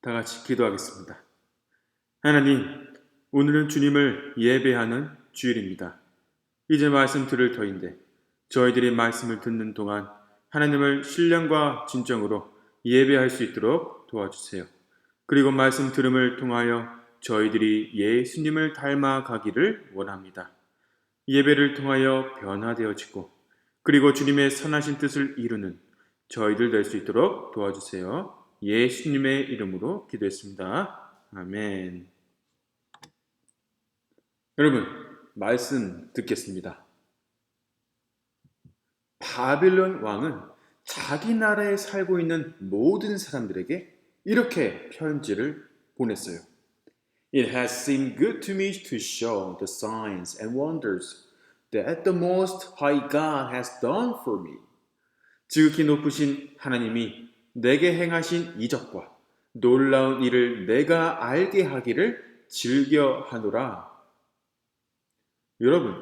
다 같이 기도하겠습니다. 하나님, 오늘은 주님을 예배하는 주일입니다. 이제 말씀 들을 터인데 저희들이 말씀을 듣는 동안 하나님을 신령과 진정으로 예배할 수 있도록 도와주세요. 그리고 말씀 들음을 통하여 저희들이 예수님을 닮아가기를 원합니다. 예배를 통하여 변화되어지고 그리고 주님의 선하신 뜻을 이루는 저희들 될 수 있도록 도와주세요. 예수님의 이름으로 기도했습니다. 아멘. 여러분, 말씀 듣겠습니다. 바빌론 왕은 자기 나라에 살고 있는 모든 사람들에게 이렇게 편지를 보냈어요. It has seemed good to me to show the signs and wonders that the Most High God has done for me. 지극히 높으신 하나님이 내게 행하신 이적과 놀라운 일을 내가 알게 하기를 즐겨하노라. 여러분,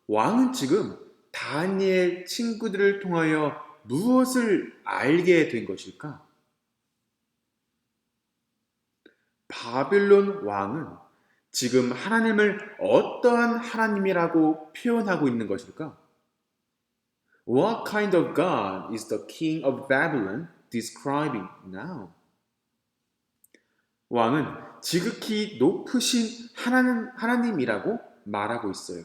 왕은 지금 다니엘 친구들을 통하여 무엇을 알게 된 것일까? 바빌론 왕은 지금 하나님을 어떠한 하나님이라고 표현하고 있는 것일까? What kind of God is the king of Babylon describing now? 왕은 지극히 높으신 하나님이라고 말하고 있어요.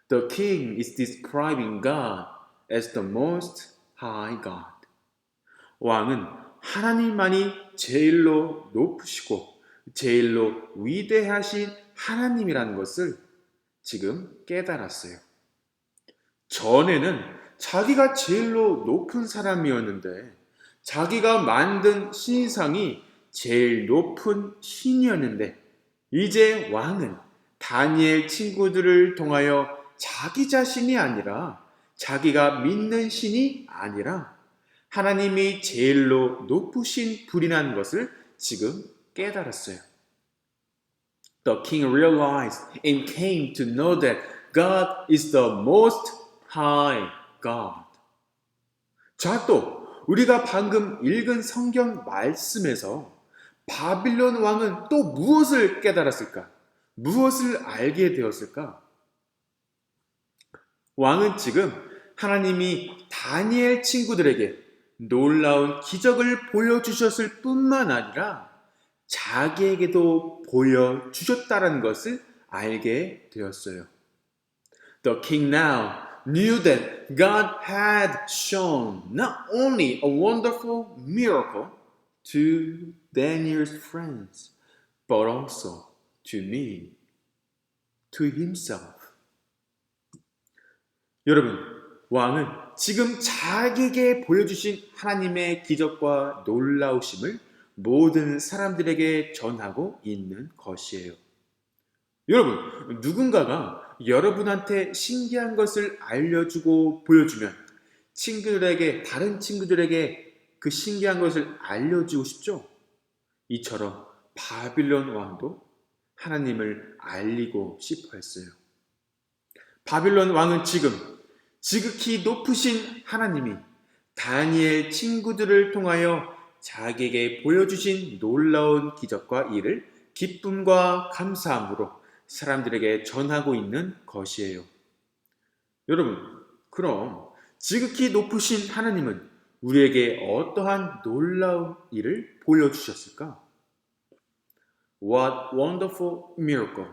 The king is describing God as the most high God. 왕은 하나님만이 제일로 높으시고 제일로 위대하신 하나님이라는 것을 지금 깨달았어요. 전에는 자기가 제일로 높은 사람이었는데 자기가 만든 신상이 제일 높은 신이었는데 이제 왕은 다니엘 친구들을 통하여 자기 자신이 아니라 자기가 믿는 신이 아니라 하나님이 제일로 높으신 분이라는 것을 지금 깨달았어요. The king realized and came to know that God is the most high God. 자, 또 우리가 방금 읽은 성경 말씀에서 바빌론 왕은 또 무엇을 깨달았을까? 무엇을 알게 되었을까? 왕은 지금 하나님이 다니엘 친구들에게 놀라운 기적을 보여주셨을 뿐만 아니라 자기에게도 보여주셨다는 것을 알게 되었어요. The king now knew that God had shown not only a wonderful miracle to Daniel's friends, but also to me, to himself. 여러분, 왕은 지금 자기에게 보여주신 하나님의 기적과 놀라우심을 모든 사람들에게 전하고 있는 것이에요. 여러분, 누군가가 여러분한테 신기한 것을 알려주고 보여주면 다른 친구들에게 그 신기한 것을 알려주고 싶죠? 이처럼 바빌론 왕도 하나님을 알리고 싶어 했어요. 바빌론 왕은 지금 지극히 높으신 하나님이 다니엘 친구들을 통하여 자기에게 보여주신 놀라운 기적과 일을 기쁨과 감사함으로 사람들에게 전하고 있는 것이에요. 여러분, 그럼 지극히 높으신 하나님은 우리에게 어떠한 놀라운 일을 보여주셨을까? What wonderful miracle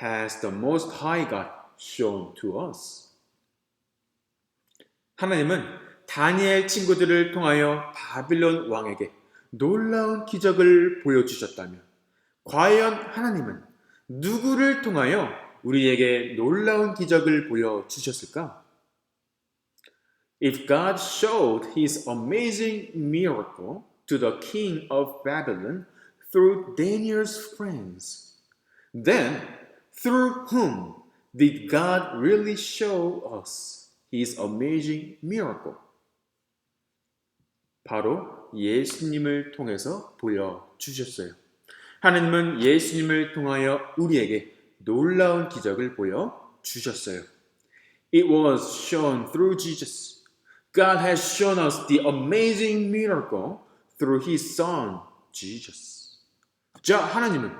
has the Most High God shown to us? 하나님은 다니엘 친구들을 통하여 바빌론 왕에게 놀라운 기적을 보여주셨다면 과연 하나님은 누구를 통하여 우리에게 놀라운 기적을 보여주셨을까? If God showed His amazing miracle to the king of Babylon through Daniel's friends, then through whom did God really show us His amazing miracle? 바로 예수님을 통해서 보여주셨어요. 하나님은 예수님을 통하여 우리에게 놀라운 기적을 보여주셨어요. It was shown through Jesus. God has shown us the amazing miracle through His Son, Jesus. 자, 하나님은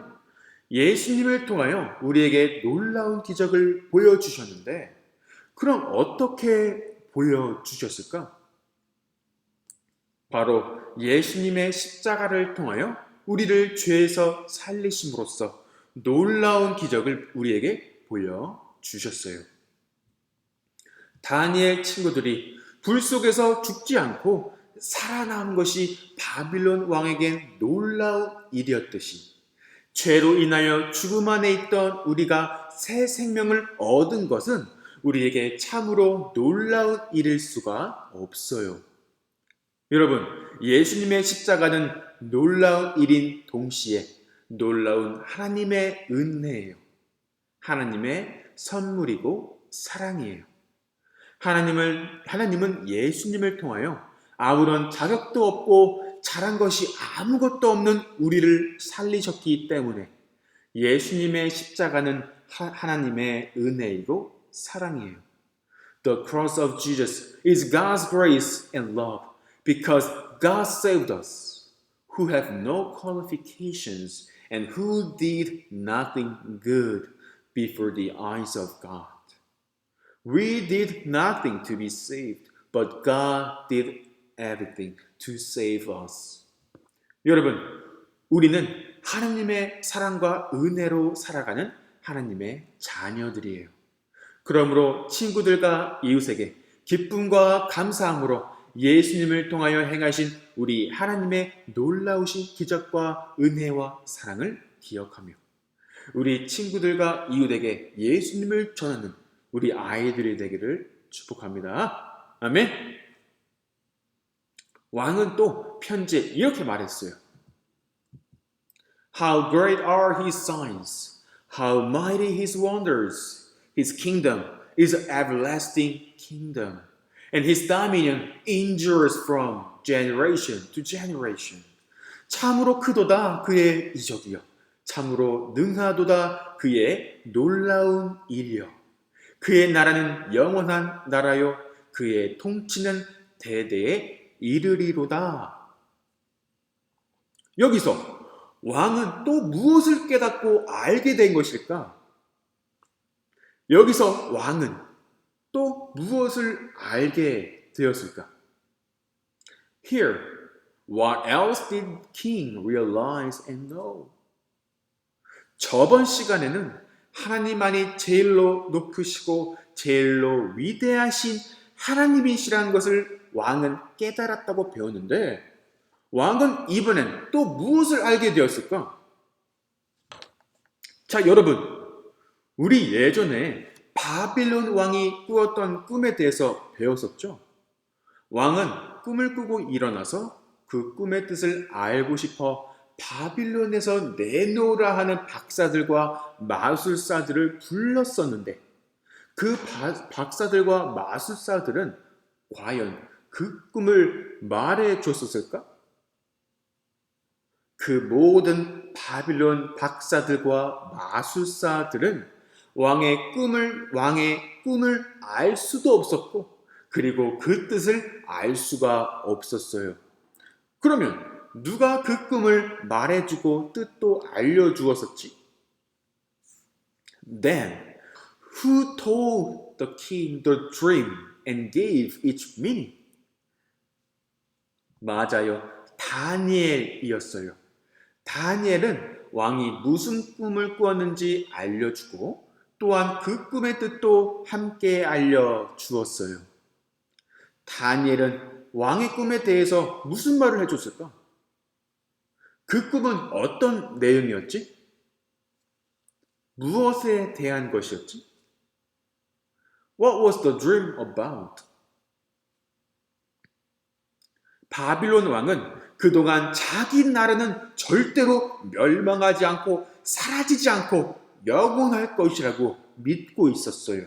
예수님을 통하여 우리에게 놀라운 기적을 보여주셨는데, 그럼 어떻게 보여주셨을까? 바로 예수님의 십자가를 통하여 우리를 죄에서 살리심으로써 놀라운 기적을 우리에게 보여주셨어요. 다니엘 친구들이 불 속에서 죽지 않고 살아남은 것이 바빌론 왕에겐 놀라운 일이었듯이 죄로 인하여 죽음 안에 있던 우리가 새 생명을 얻은 것은 우리에게 참으로 놀라운 일일 수가 없어요. 여러분, 예수님의 십자가는 놀라운 일인 동시에 놀라운 하나님의 은혜예요. 하나님의 선물이고 사랑이에요. 하나님은 예수님을 통하여 아무런 자격도 없고 잘한 것이 아무것도 없는 우리를 살리셨기 때문에 예수님의 십자가는 하나님의 은혜이고 사랑이에요. The cross of Jesus is God's grace and love because God saved us, who have no qualifications and who did nothing good before the eyes of God. We did nothing to be saved, but God did everything to save us. 여러분, 우리는 하나님의 사랑과 은혜로 살아가는 하나님의 자녀들이에요. 그러므로 친구들과 이웃에게 기쁨과 감사함으로 예수님을 통하여 행하신 우리 하나님의 놀라우신 기적과 은혜와 사랑을 기억하며 우리 친구들과 이웃에게 예수님을 전하는 우리 아이들이 되기를 축복합니다. 아멘. 왕은 또 편지에 이렇게 말했어요. How great are his signs, how mighty his wonders. His kingdom is an everlasting kingdom, and his dominion endures from generation to generation. 참으로 크도다 그의 이적이여, 참으로 능하도다 그의 놀라운 일이여. 그의 나라는 영원한 나라요, 그의 통치는 대대에 이르리로다. 여기서 왕은 또 무엇을 깨닫고 알게 된 것일까? 여기서 왕은 또 무엇을 알게 되었을까? Here, what else did king realize and know? 저번 시간에는 하나님만이 제일로 높으시고 제일로 위대하신 하나님이시라는 것을 왕은 깨달았다고 배웠는데 왕은 이번엔 또 무엇을 알게 되었을까? 자, 여러분, 우리 예전에 바빌론 왕이 꾸었던 꿈에 대해서 배웠었죠? 왕은 꿈을 꾸고 일어나서 그 꿈의 뜻을 알고 싶어 바빌론에서 내놓으라 하는 박사들과 마술사들을 불렀었는데 그 박사들과 마술사들은 과연 그 꿈을 말해 줬었을까? 그 모든 바빌론 박사들과 마술사들은 왕의 꿈을 알 수도 없었고 그리고 그 뜻을 알 수가 없었어요. 그러면 누가 그 꿈을 말해주고 뜻도 알려주었었지? Then, who told the king the dream and gave its meaning? 맞아요. 다니엘이었어요. 다니엘은 왕이 무슨 꿈을 꾸었는지 알려주고 또한 그 꿈의 뜻도 함께 알려주었어요. 다니엘은 왕의 꿈에 대해서 무슨 말을 해줬을까? 그 꿈은 어떤 내용이었지? 무엇에 대한 것이었지? What was the dream about? 바빌론 왕은 그동안 자기 나라는 절대로 멸망하지 않고 사라지지 않고 영원할 것이라고 믿고 있었어요.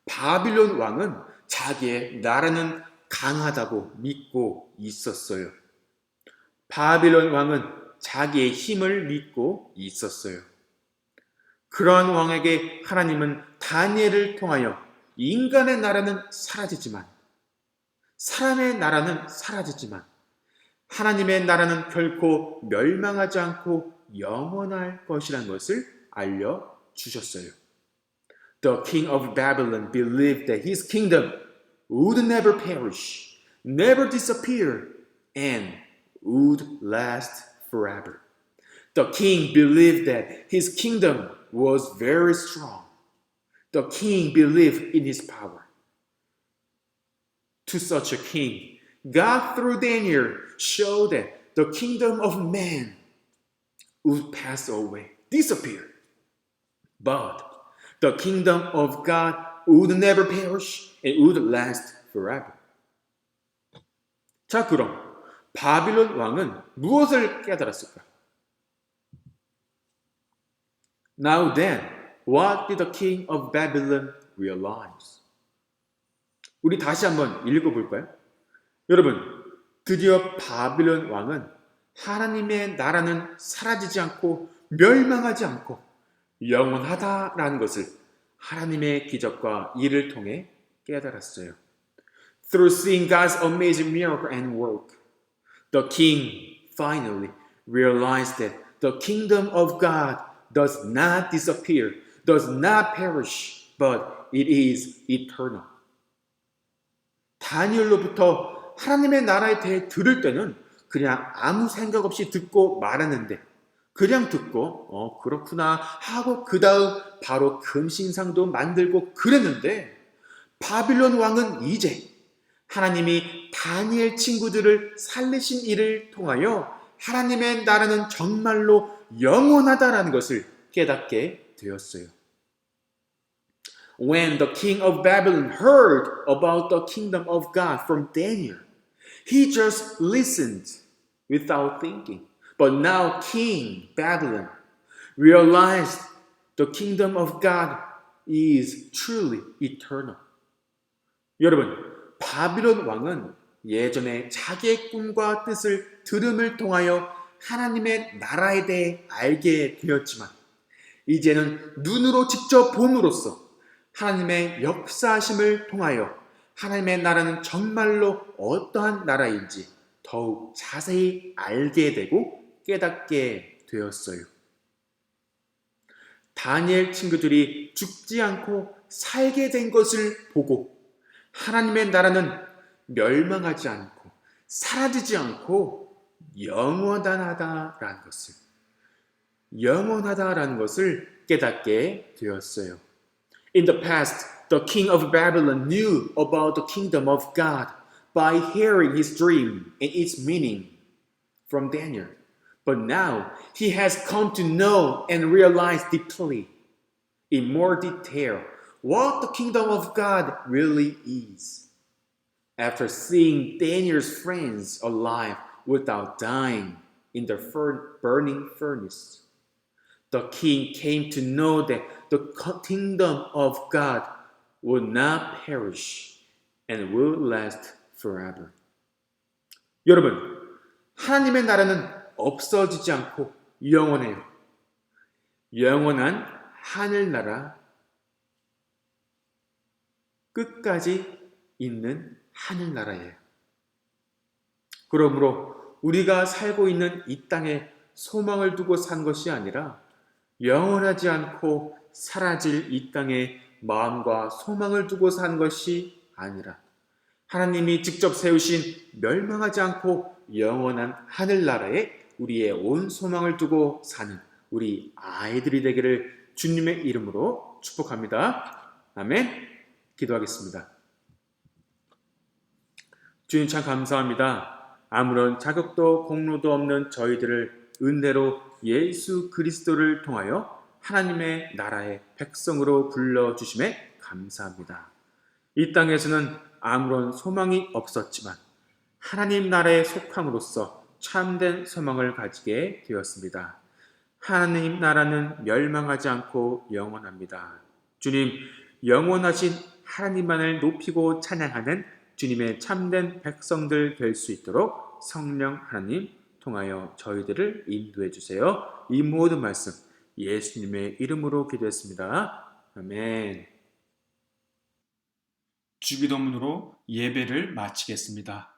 바빌론 왕은 자기의 나라는 강하다고 믿고 있었어요. 바빌론 왕은 자기의 힘을 믿고 있었어요. 그러한 왕에게 하나님은 다니엘을 통하여 인간의 나라는 사라지지만 사람의 나라는 사라지지만 하나님의 나라는 결코 멸망하지 않고 영원할 것이라는 것을 알려주셨어요. The king of Babylon believed that his kingdom would never perish, never disappear, and would last forever. The king believed that his kingdom was very strong. The king believed in his power. To such a king, God through Daniel showed that the kingdom of man would pass away, disappear. But the kingdom of God would never perish and would last forever. 자, 그럼 바빌론 왕은 무엇을 깨달았을까? Now then, what did the king of Babylon realize? 우리 다시 한번 읽어볼까요? 여러분, 드디어 바빌론 왕은 하나님의 나라는 사라지지 않고 멸망하지 않고 영원하다라는 것을 하나님의 기적과 일을 통해 깨달았어요. Through seeing God's amazing miracle and work, the king finally realized that the kingdom of God does not disappear, does not perish, but it is eternal. 다니엘로부터 하나님의 나라에 대해 들을 때는 그냥 아무 생각 없이 듣고 말았는데 그냥 듣고 그렇구나 하고 그 다음 바로 금신상도 만들고 그랬는데 바빌론 왕은 이제 하나님이 다니엘 친구들을 살리신 일을 통하여 하나님의 나라는 정말로 영원하다라는 것을 깨닫게 되었어요. When the king of Babylon heard about the kingdom of God from Daniel, he just listened without thinking. But now King Babylon realized the kingdom of God is truly eternal. 여러분, 바빌론 왕은 예전에 자기의 꿈과 뜻을 들음을 통하여 하나님의 나라에 대해 알게 되었지만 이제는 눈으로 직접 봄으로써 하나님의 역사하심을 통하여 하나님의 나라는 정말로 어떠한 나라인지 더욱 자세히 알게 되고 깨닫게 되었어요. 다니엘 친구들이 죽지 않고 살게 된 것을 보고 하나님의 나라는 멸망하지 않고 사라지지 않고 영원하다라는 것을 깨닫게 되었어요. In the past, the king of Babylon knew about the kingdom of God by hearing his dream and its meaning from Daniel. But now he has come to know and realize deeply, in more detail, what the kingdom of God really is. After seeing Daniel's friends alive without dying in the burning furnace, the king came to know that the kingdom of God will not perish and will last forever. 여러분, 하나님의 나라는 없어지지 않고 영원해요. 영원한 하늘나라, 끝까지 있는 하늘나라예요. 그러므로 우리가 살고 있는 이 땅에 소망을 두고 산 것이 아니라 영원하지 않고 사라질 이 땅에 마음과 소망을 두고 산 것이 아니라 하나님이 직접 세우신 멸망하지 않고 영원한 하늘나라에 우리의 온 소망을 두고 사는 우리 아이들이 되기를 주님의 이름으로 축복합니다. 아멘. 기도하겠습니다. 주님 참 감사합니다. 아무런 자격도 공로도 없는 저희들을 은혜로 예수 그리스도를 통하여 하나님의 나라의 백성으로 불러주심에 감사합니다. 이 땅에서는 아무런 소망이 없었지만 하나님 나라에 속함으로써 참된 소망을 가지게 되었습니다. 하나님 나라는 멸망하지 않고 영원합니다. 주님, 영원하신 하나님만을 높이고 찬양하는 주님의 참된 백성들 될 수 있도록 성령 하나님 통하여 저희들을 인도해 주세요. 이 모든 말씀 예수님의 이름으로 기도했습니다. 아멘. 주기도문으로 예배를 마치겠습니다.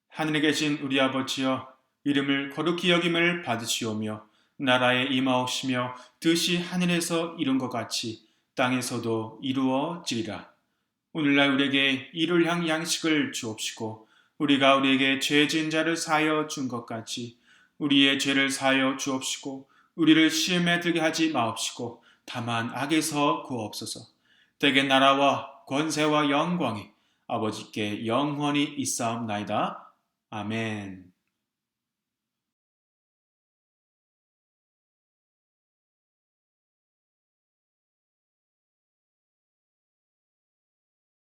하늘에 계신 우리 아버지여, 이름을 거룩히 여김을 받으시오며 나라에 임하옵시며 뜻이 하늘에서 이룬 것 같이 땅에서도 이루어지리라. 오늘날 우리에게 일요일향 양식을 주옵시고 우리가 우리에게 죄 지은 자를 사하여 준 것 같이 우리의 죄를 사하여 주옵시고 우리를 시험에 들게 하지 마옵시고 다만 악에서 구하옵소서. 대개 나라와 권세와 영광이 아버지께 영원히 있사옵나이다. 아멘.